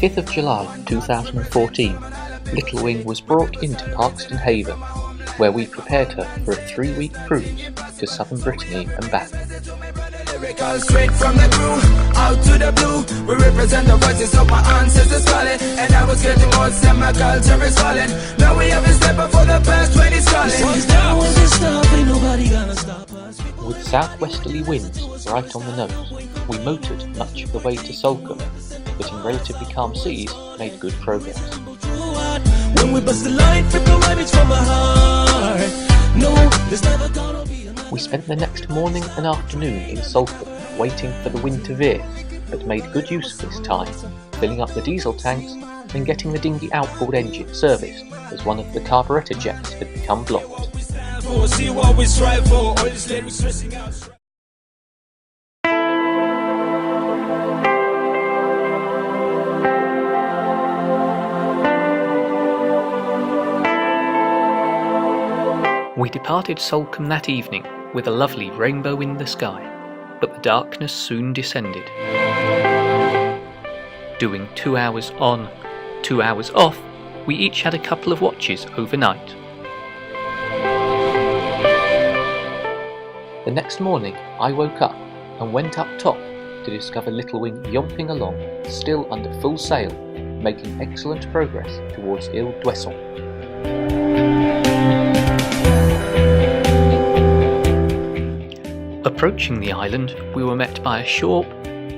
5th of July 2014, Little Wing was brought into Parkston Haven, where we prepared her for a 3-week cruise to Southern Brittany and back. Straight from the crew, out to the blue. We represent the voices of my ancestors calling, and I was getting old, and my culture is falling. Now we have a step before the past 20 calling. With southwesterly winds right on the nose, we motored much of the way to Salcombe, but in relatively calm seas made good progress. When we bust the line, flip the rabbits from my heart. No, there's never gonna be. We spent the next morning and afternoon in Salford waiting for the wind to veer, but made good use of this time, filling up the diesel tanks and getting the dinghy outboard engine serviced as one of the carburettor jets had become blocked. We departed Salcombe that evening with a lovely rainbow in the sky, but the darkness soon descended. Doing 2 hours on, 2 hours off, we each had a couple of watches overnight. The next morning I woke up and went up top to discover Little Wing yomping along, still under full sail, making excellent progress towards Ile d'Ouessant. Approaching the island, we were met by a short,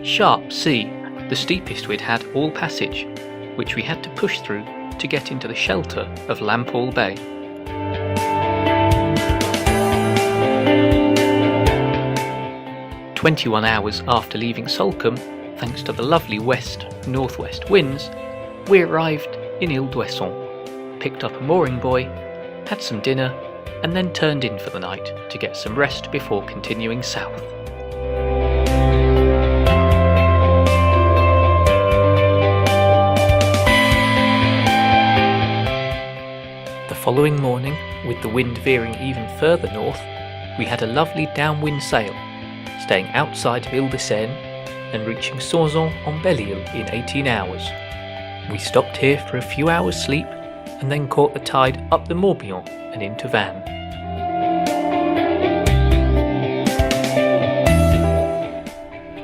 sharp sea, the steepest we'd had all passage, which we had to push through to get into the shelter of Lampall Bay. "21 hours after leaving Salcombe, thanks to the lovely west-northwest winds, we arrived in Ile d'Ouessant, picked up a mooring buoy, had some dinner, and then turned in for the night to get some rest before continuing south. The following morning, with the wind veering even further north, we had a lovely downwind sail, staying outside of Ile de Seine and reaching Sauzon-en-Belle-Île in 18 hours. We stopped here for a few hours' sleep and then caught the tide up the Morbihan and into Vannes.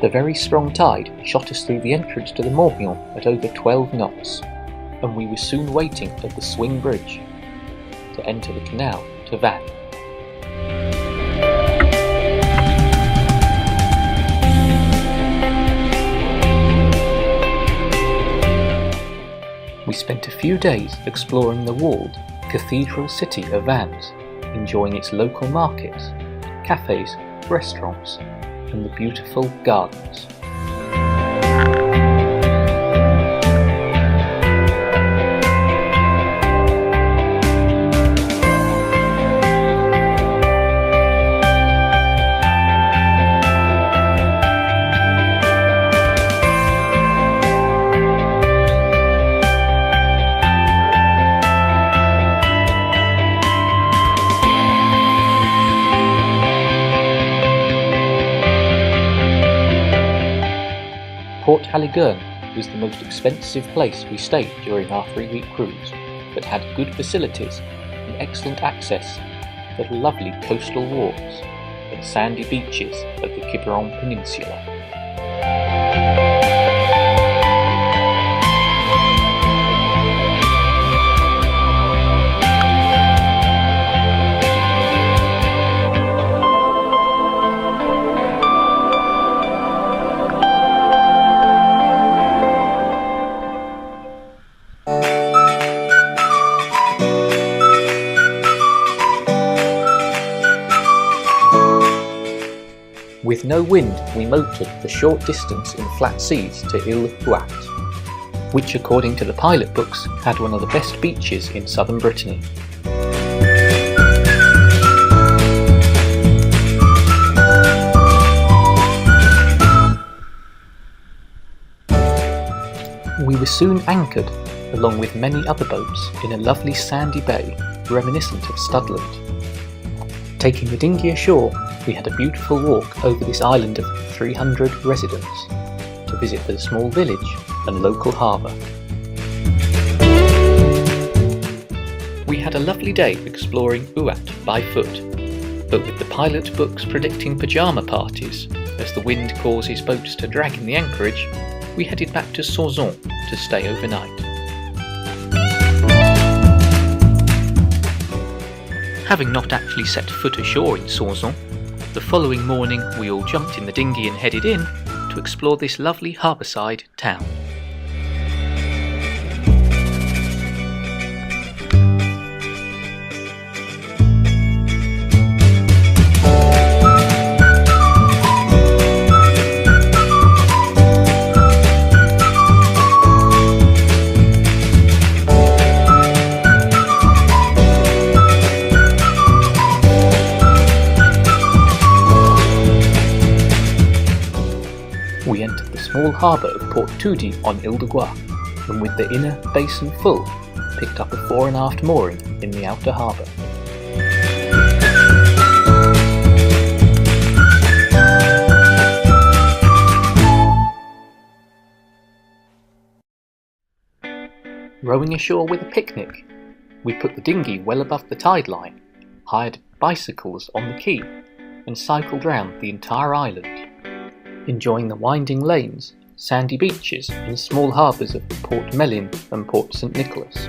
The very strong tide shot us through the entrance to the Morbihan at over 12 knots, and we were soon waiting at the swing bridge to enter the canal to Vannes. We spent a few days exploring the walled cathedral city of Vannes, enjoying its local markets, cafes, restaurants, and the beautiful gardens. Port Haligern was the most expensive place we stayed during our 3-week cruise, but had good facilities and excellent access to the lovely coastal walks and sandy beaches of the Quiberon Peninsula. With no wind, we motored the short distance in flat seas to Ile d'Ouessant, which according to the pilot books had one of the best beaches in southern Brittany. We were soon anchored, along with many other boats, in a lovely sandy bay reminiscent of Studland. Taking the dinghy ashore, we had a beautiful walk over this island of 300 residents to visit the small village and local harbour. We had a lovely day exploring Uat by foot, but with the pilot books predicting pyjama parties as the wind causes boats to drag in the anchorage, we headed back to Sorzon to stay overnight. Having not actually set foot ashore in Sorzon, the following morning we all jumped in the dinghy and headed in to explore this lovely harbourside town. We entered the small harbour of Port Tudi on Ile-de-Gois, and with the inner basin full, picked up a fore and aft mooring in the outer harbour. Rowing ashore with a picnic, we put the dinghy well above the tide line, hired bicycles on the quay, and cycled round the entire island, enjoying the winding lanes, sandy beaches and small harbours of Port Melin and Port St Nicholas.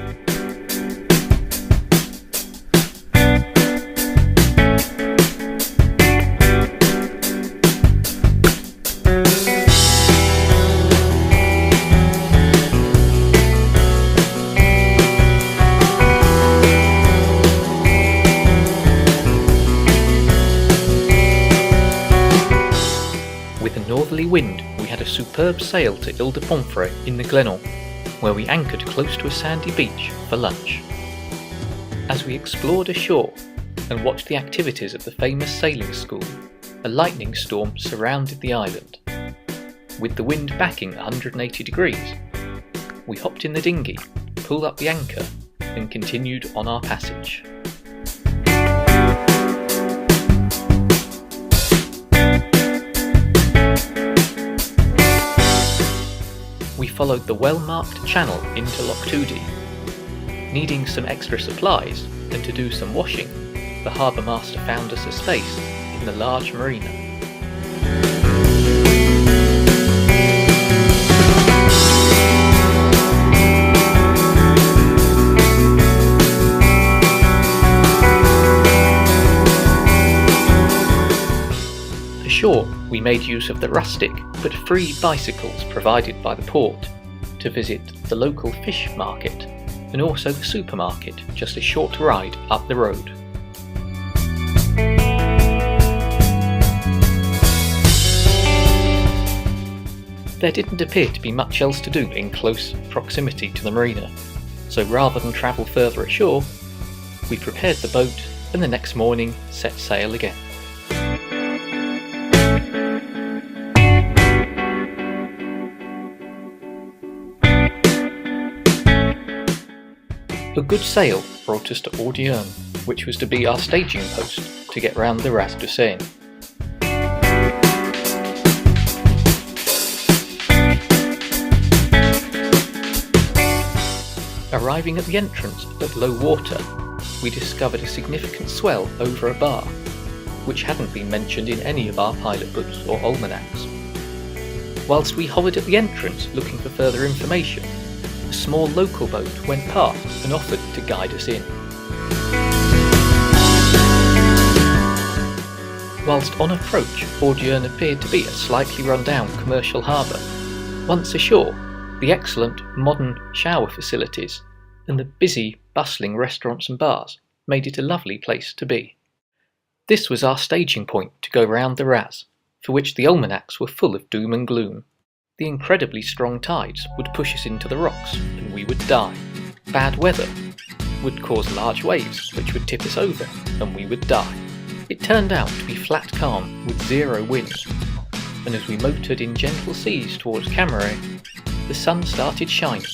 With a northerly wind, we had a superb sail to Ile-de-Pomfret in the Glenelg, where we anchored close to a sandy beach for lunch. As we explored ashore and watched the activities of the famous sailing school, a lightning storm surrounded the island. With the wind backing 180 degrees, we hopped in the dinghy, pulled up the anchor, and continued on our passage. We followed the well-marked channel into Loch Tudi. Needing some extra supplies and to do some washing, the harbour master found us a space in the large marina. Ashore, we made use of the rustic but free bicycles provided by the port to visit the local fish market and also the supermarket just a short ride up the road. There didn't appear to be much else to do in close proximity to the marina, so rather than travel further ashore, we prepared the boat and the next morning set sail again. A good sail brought us to Ordierne, which was to be our staging post to get round the Raz de Seine. Arriving at the entrance at low water, we discovered a significant swell over a bar, which hadn't been mentioned in any of our pilot books or almanacs. Whilst we hovered at the entrance looking for further information, a small local boat went past and offered to guide us in. Whilst on approach, Ordierne appeared to be a slightly run-down commercial harbour. Once ashore, the excellent modern shower facilities and the busy, bustling restaurants and bars made it a lovely place to be. This was our staging point to go round the Raz, for which the almanacs were full of doom and gloom. The incredibly strong tides would push us into the rocks and we would die. Bad weather would cause large waves which would tip us over and we would die. It turned out to be flat calm with zero wind, and as we motored in gentle seas towards Camaret, the sun started shining.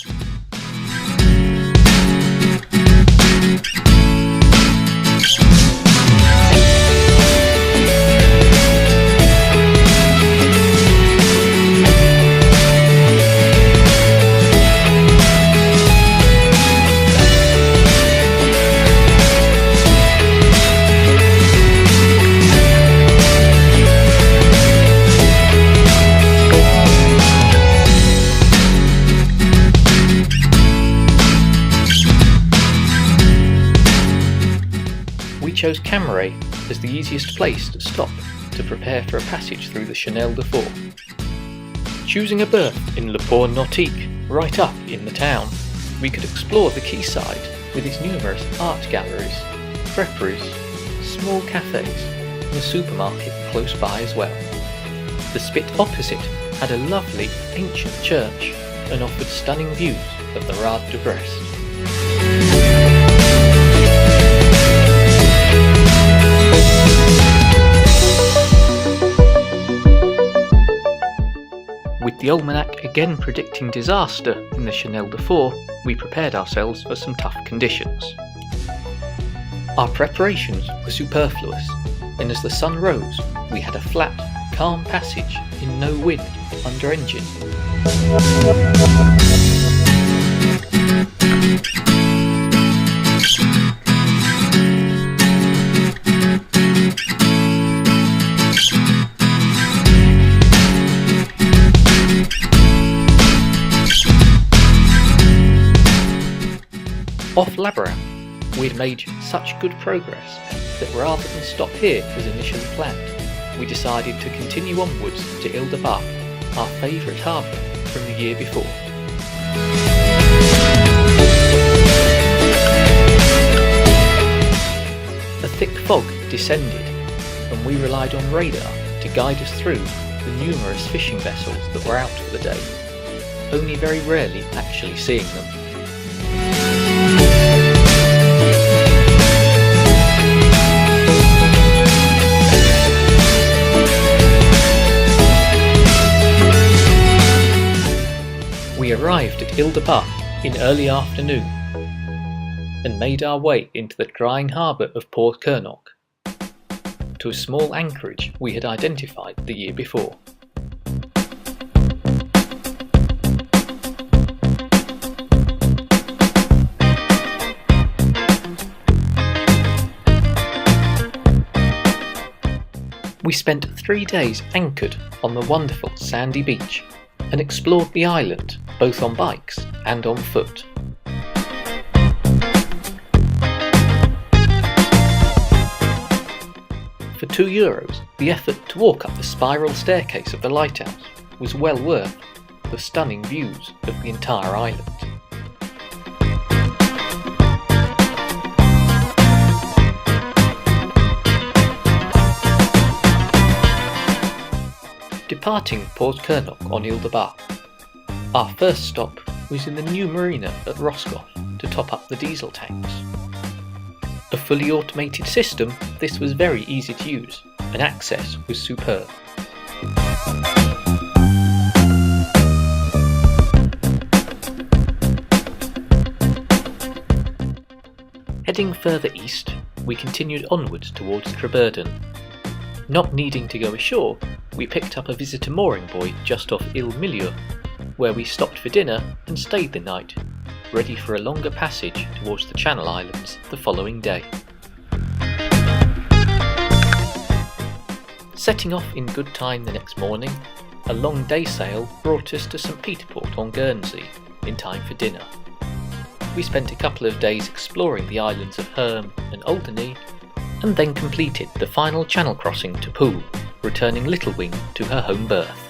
we chose Camaret as the easiest place to stop to prepare for a passage through the Chenal de Fort. Choosing a berth in Le Port Nautique, right up in the town, we could explore the quayside with its numerous art galleries, creperies, small cafes, and a supermarket close by as well. The spit opposite had a lovely ancient church and offered stunning views of the Rade de Brest. With the almanac again predicting disaster in the Chenal de Fort, we prepared ourselves for some tough conditions. Our preparations were superfluous, and as the sun rose, we had a flat, calm passage in no wind under engine. Off Labyrinth, we had made such good progress that rather than stop here as initially planned, we decided to continue onwards to Ile-de-Bath, our favourite harbour from the year before. A thick fog descended, and we relied on radar to guide us through the numerous fishing vessels that were out for the day, only very rarely actually seeing them. We arrived at Ile-de-Bath in early afternoon and made our way into the drying harbour of Port Kernock, to a small anchorage we had identified the year before. We spent 3 days anchored on the wonderful sandy beach and explored the island both on bikes and on foot. For €2, the effort to walk up the spiral staircase of the lighthouse was well worth the stunning views of the entire island. Departing Port Kernock on Ile-de-Bath, our first stop was in the new marina at Roscoff to top up the diesel tanks. A fully automated system, this was very easy to use, and access was superb. Heading further east, we continued onwards towards Treburden. Not needing to go ashore, we picked up a visitor mooring buoy just off Ile-Milieu, where we stopped for dinner and stayed the night, ready for a longer passage towards the Channel Islands the following day. Setting off in good time the next morning, a long day sail brought us to St Peter Port on Guernsey in time for dinner. We spent a couple of days exploring the islands of Herm and Alderney, and then completed the final channel crossing to Poole, returning Little Wing to her home berth.